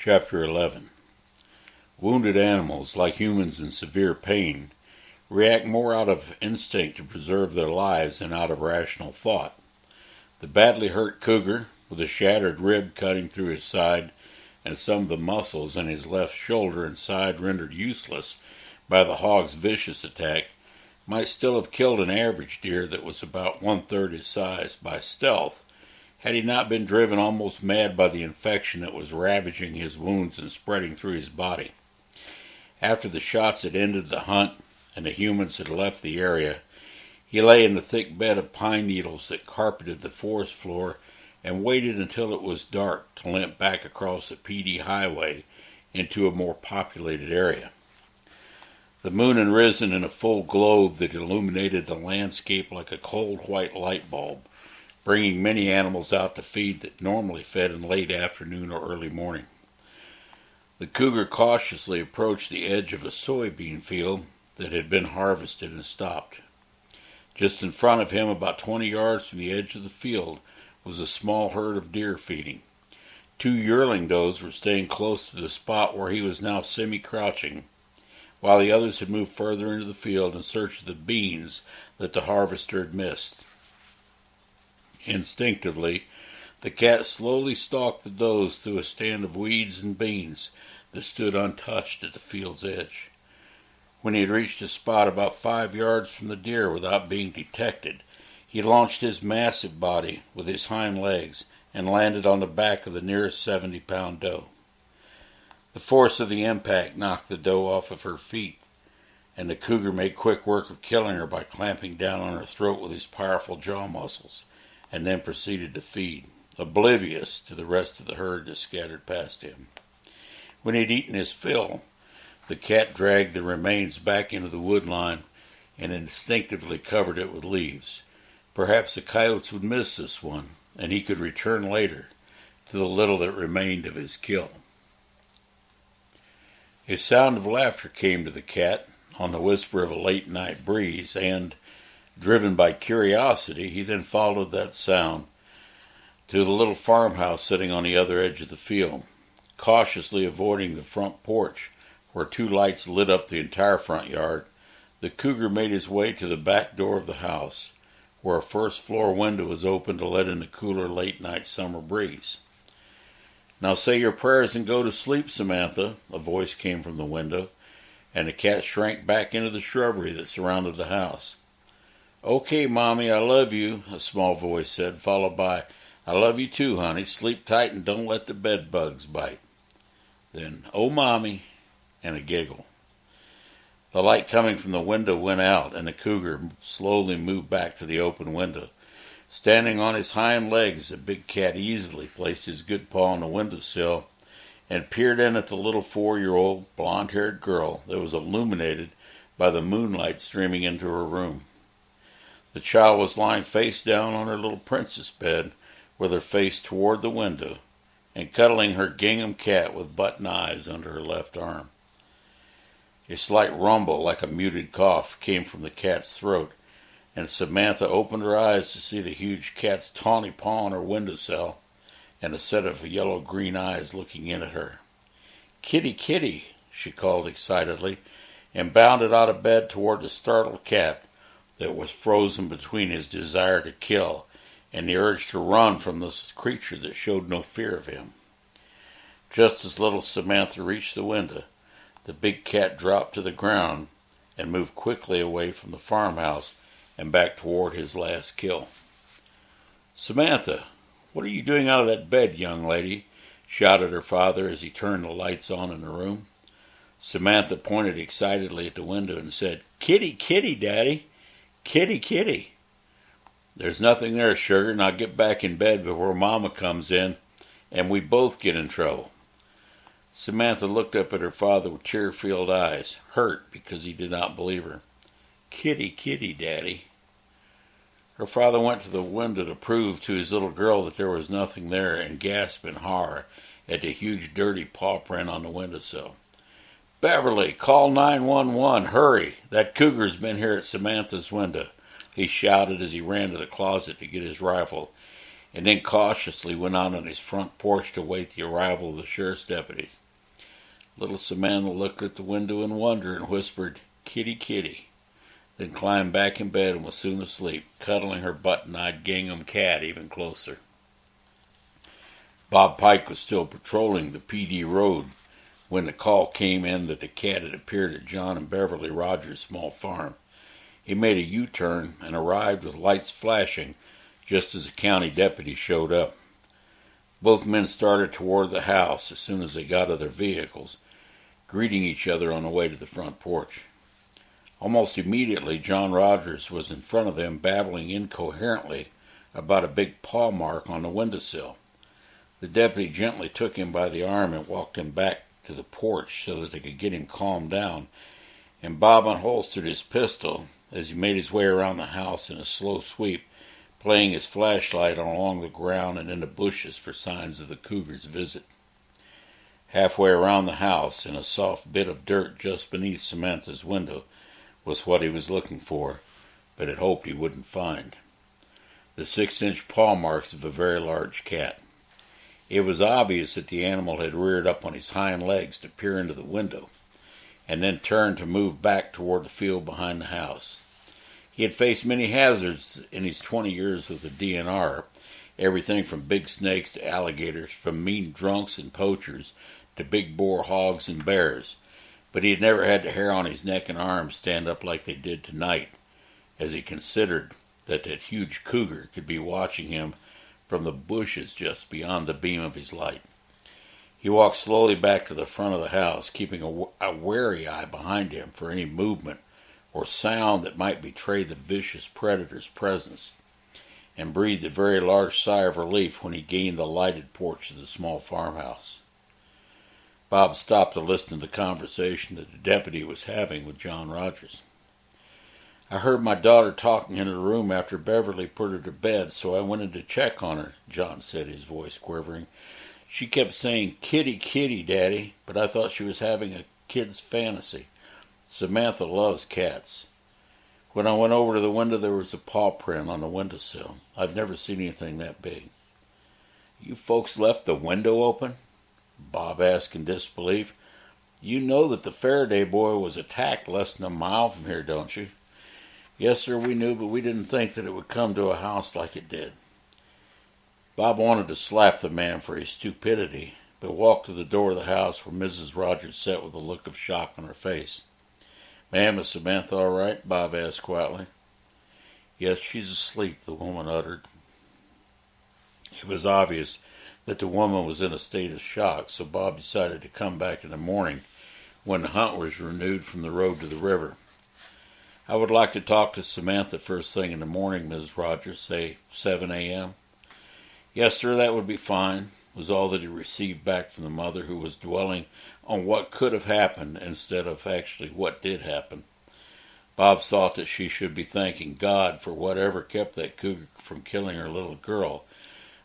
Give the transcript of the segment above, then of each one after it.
Chapter 11. Wounded animals, like humans in severe pain, react more out of instinct to preserve their lives than out of rational thought. The badly hurt cougar, with a shattered rib cutting through his side and some of the muscles in his left shoulder and side rendered useless by the hog's vicious attack, might still have killed an average deer that was about one-third his size by stealth, had he not been driven almost mad by the infection that was ravaging his wounds and spreading through his body. After the shots had ended the hunt and the humans had left the area, he lay in the thick bed of pine needles that carpeted the forest floor and waited until it was dark to limp back across the PD highway into a more populated area. The moon had risen in a full globe that illuminated the landscape like a cold white light bulb, bringing many animals out to feed that normally fed in late afternoon or early morning. The cougar cautiously approached the edge of a soybean field that had been harvested and stopped. Just in front of him, about 20 yards from the edge of the field, was a small herd of deer feeding. 2 yearling does were staying close to the spot where he was now semi-crouching, while the others had moved further into the field in search of the beans that the harvester had missed. Instinctively, the cat slowly stalked the does through a stand of weeds and beans that stood untouched at the field's edge. When he had reached a spot about 5 yards from the deer without being detected, he launched his massive body with his hind legs and landed on the back of the nearest 70-pound doe. The force of the impact knocked the doe off of her feet, and the cougar made quick work of killing her by clamping down on her throat with his powerful jaw muscles, and then proceeded to feed, oblivious to the rest of the herd that scattered past him. When he had eaten his fill, the cat dragged the remains back into the wood line and instinctively covered it with leaves. Perhaps the coyotes would miss this one, and he could return later to the little that remained of his kill. A sound of laughter came to the cat on the whisper of a late-night breeze, and, driven by curiosity, he then followed that sound to the little farmhouse sitting on the other edge of the field. Cautiously avoiding the front porch, where 2 lights lit up the entire front yard, the cougar made his way to the back door of the house, where a first-floor window was open to let in the cooler late-night summer breeze. "Now say your prayers and go to sleep, Samantha," a voice came from the window, and the cat shrank back into the shrubbery that surrounded the house. "Okay, Mommy, I love you," a small voice said, followed by, "I love you too, honey. Sleep tight and don't let the bed bugs bite." Then, "Oh, Mommy," and a giggle. The light coming from the window went out, and the cougar slowly moved back to the open window. Standing on his hind legs, the big cat easily placed his good paw on the windowsill and peered in at the little 4-year-old, blonde-haired girl that was illuminated by the moonlight streaming into her room. The child was lying face down on her little princess bed, with her face toward the window, and cuddling her gingham cat with button eyes under her left arm. A slight rumble, like a muted cough, came from the cat's throat, and Samantha opened her eyes to see the huge cat's tawny paw on her windowsill and a set of yellow-green eyes looking in at her. "Kitty, kitty," she called excitedly, and bounded out of bed toward the startled cat that was frozen between his desire to kill and the urge to run from this creature that showed no fear of him. Just as little Samantha reached the window, the big cat dropped to the ground and moved quickly away from the farmhouse and back toward his last kill. "Samantha, what are you doing out of that bed, young lady?" shouted her father as he turned the lights on in the room. Samantha pointed excitedly at the window and said, "Kitty, kitty, Daddy. Kitty, kitty." "There's nothing there, sugar. Now get back in bed before Mama comes in and we both get in trouble." Samantha looked up at her father with tear-filled eyes, hurt because he did not believe her. "Kitty, kitty, Daddy." Her father went to the window to prove to his little girl that there was nothing there and gasped in horror at the huge dirty paw print on the windowsill. "Beverly, call 911, hurry! That cougar's been here at Samantha's window," he shouted as he ran to the closet to get his rifle. and then cautiously went out on his front porch to wait the arrival of the sheriff's deputies. Little Samantha looked at the window in wonder and whispered, "Kitty, kitty," then climbed back in bed and was soon asleep, cuddling her button-eyed gingham cat even closer. Bob Pike was still patrolling the PD road when the call came in that the cat had appeared at John and Beverly Rogers' small farm. He made a U-turn and arrived with lights flashing just as the county deputy showed up. Both men started toward the house as soon as they got out of their vehicles, greeting each other on the way to the front porch. Almost immediately, John Rogers was in front of them, babbling incoherently about a big paw mark on the windowsill. The deputy gently took him by the arm and walked him back to the porch so that they could get him calmed down, and Bob unholstered his pistol as he made his way around the house in a slow sweep, playing his flashlight along the ground and in the bushes for signs of the Cougar's visit. Halfway around the house, in a soft bit of dirt just beneath Samantha's window, was what he was looking for, but had hoped he wouldn't find: the 6-inch paw marks of a very large cat. It was obvious that the animal had reared up on his hind legs to peer into the window, and then turned to move back toward the field behind the house. He had faced many hazards in his 20 years with the DNR, everything from big snakes to alligators, from mean drunks and poachers to big boar hogs and bears, but he had never had the hair on his neck and arms stand up like they did tonight, as he considered that huge cougar could be watching him from the bushes just beyond the beam of his light. He walked slowly back to the front of the house, keeping a wary eye behind him for any movement or sound that might betray the vicious predator's presence, and breathed a very large sigh of relief when he gained the lighted porch of the small farmhouse. Bob stopped to listen to the conversation that the deputy was having with John Rogers. "I heard my daughter talking in her room after Beverly put her to bed, so I went in to check on her," John said, his voice quivering. "She kept saying, 'Kitty, kitty, Daddy,' but I thought she was having a kid's fantasy. Samantha loves cats. When I went over to the window, there was a paw print on the windowsill. I've never seen anything that big." "You folks left the window open?" Bob asked in disbelief. "You know that the Faraday boy was attacked less than a mile from here, don't you?" "Yes, sir, we knew, but we didn't think that it would come to a house like it did." Bob wanted to slap the man for his stupidity, but walked to the door of the house where Mrs. Rogers sat with a look of shock on her face. "Ma'am, is Samantha all right?" Bob asked quietly. "Yes, she's asleep," the woman uttered. It was obvious that the woman was in a state of shock, so Bob decided to come back in the morning when the hunt was renewed from the road to the river. "I would like to talk to Samantha first thing in the morning, Mrs. Rogers, say 7 a.m. "Yes, sir, that would be fine," was all that he received back from the mother, who was dwelling on what could have happened instead of actually what did happen. Bob thought that she should be thanking God for whatever kept that cougar from killing her little girl,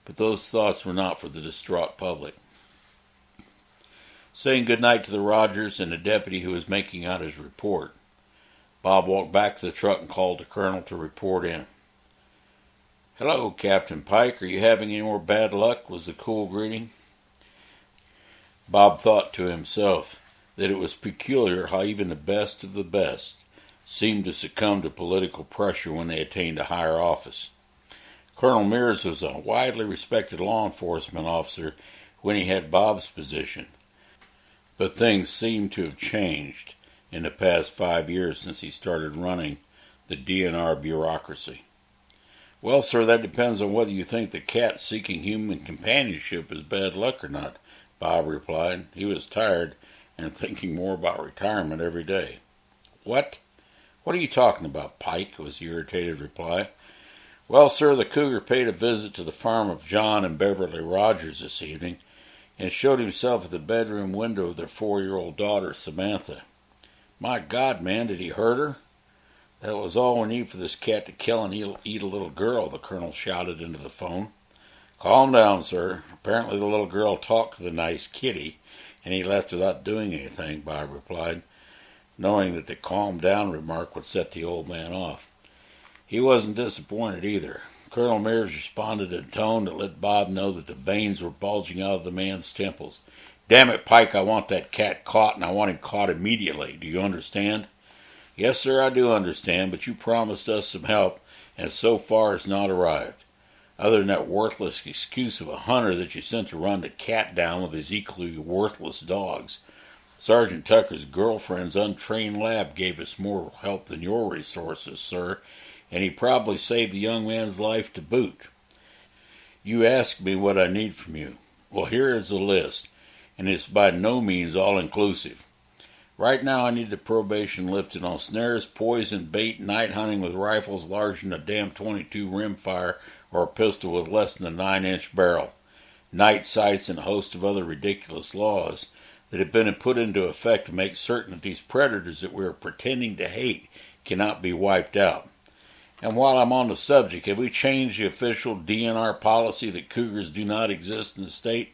but those thoughts were not for the distraught public. Saying good night to the Rogers and the deputy who was making out his report, Bob walked back to the truck and called the colonel to report in. "Hello, Captain Pike. Are you having any more bad luck?" was the cool greeting. Bob thought to himself that it was peculiar how even the best of the best seemed to succumb to political pressure when they attained a higher office. Colonel Mears was a widely respected law enforcement officer when he had Bob's position, but things seemed to have changed in the past 5 years since he started running the DNR bureaucracy. "Well, sir, that depends on whether you think the cat seeking human companionship is bad luck or not," Bob replied. He was tired and thinking more about retirement every day. "What? What are you talking about, Pike?" was the irritated reply. "Well, sir, the cougar paid a visit to the farm of John and Beverly Rogers this evening and showed himself at the bedroom window of their 4-year-old daughter, Samantha. My God, man, did he hurt her? That was all we need for this cat to kill and eat a little girl," the colonel shouted into the phone. "Calm down, sir. Apparently the little girl talked to the nice kitty, and he left without doing anything," Bob replied, knowing that the calm down remark would set the old man off. He wasn't disappointed either. Colonel Mears responded in a tone that let Bob know that the veins were bulging out of the man's temples. "Damn it, Pike, I want that cat caught, and I want him caught immediately. Do you understand?" "Yes, sir, I do understand, but you promised us some help, and so far has not arrived. Other than that worthless excuse of a hunter that you sent to run the cat down with his equally worthless dogs. Sergeant Tucker's girlfriend's untrained lab gave us more help than your resources, sir, and he probably saved the young man's life to boot. You asked me what I need from you. Well, here is the list, and it's by no means all-inclusive. Right now I need the probation lifted on snares, poison, bait, night hunting with rifles larger than a damn .22 rimfire or a pistol with less than a 9-inch barrel, night sights, and a host of other ridiculous laws that have been put into effect to make certain that these predators that we are pretending to hate cannot be wiped out. And while I'm on the subject, have we changed the official DNR policy that cougars do not exist in the state?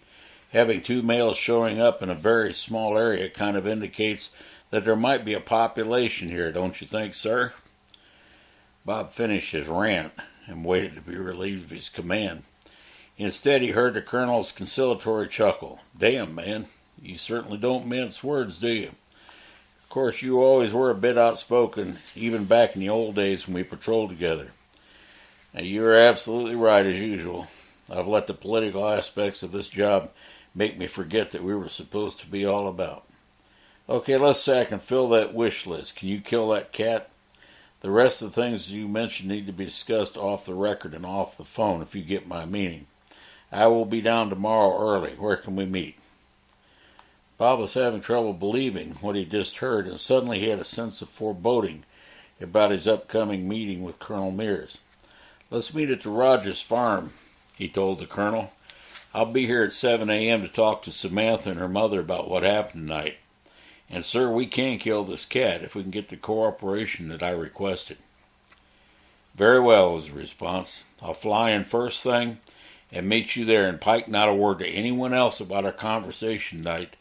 Having 2 males showing up in a very small area kind of indicates that there might be a population here, don't you think, sir?" Bob finished his rant and waited to be relieved of his command. Instead, he heard the colonel's conciliatory chuckle. "Damn, man, you certainly don't mince words, do you? Of course, you always were a bit outspoken, even back in the old days when we patrolled together. Now, you're absolutely right, as usual. I've let the political aspects of this job make me forget that we were supposed to be all about. Okay, let's say I can fill that wish list. Can you kill that cat? The rest of the things you mentioned need to be discussed off the record and off the phone, if you get my meaning. I will be down tomorrow early. Where can we meet?" Bob was having trouble believing what he just heard, and suddenly he had a sense of foreboding about his upcoming meeting with Colonel Mears. "Let's meet at the Rogers farm," he told the colonel. "I'll be here at 7 a.m. to talk to Samantha and her mother about what happened tonight. And, sir, we can kill this cat if we can get the cooperation that I requested." "Very well," was the response. "I'll fly in first thing and meet you there. And, Pike, not a word to anyone else about our conversation tonight.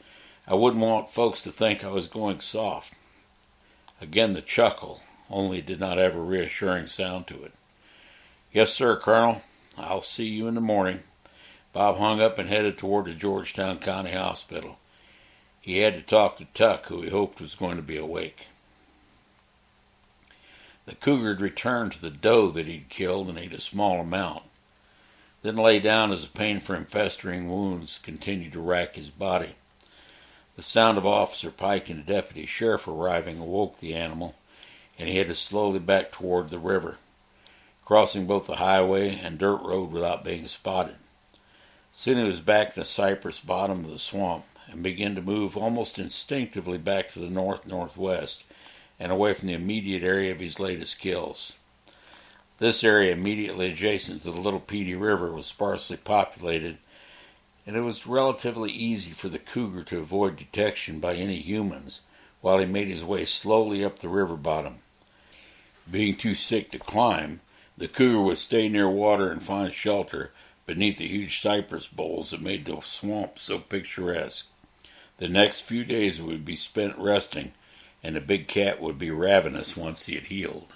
I wouldn't want folks to think I was going soft." Again the chuckle, only it did not have a reassuring sound to it. "Yes, sir, Colonel. I'll see you in the morning." Bob hung up and headed toward the Georgetown County Hospital. He had to talk to Tuck, who he hoped was going to be awake. The cougar had returned to the doe that he'd killed and ate a small amount, then lay down as the pain from festering wounds continued to rack his body. The sound of Officer Pike and the deputy sheriff arriving awoke the animal, and he headed slowly back toward the river, crossing both the highway and dirt road without being spotted. Soon he was back in the cypress bottom of the swamp and began to move almost instinctively back to the north-northwest and away from the immediate area of his latest kills. This area immediately adjacent to the Little Petey River was sparsely populated, and it was relatively easy for the cougar to avoid detection by any humans while he made his way slowly up the river bottom. Being too sick to climb, the cougar would stay near water and find shelter beneath the huge cypress boles that made the swamp so picturesque. The next few days would be spent resting, and the big cat would be ravenous once he had healed.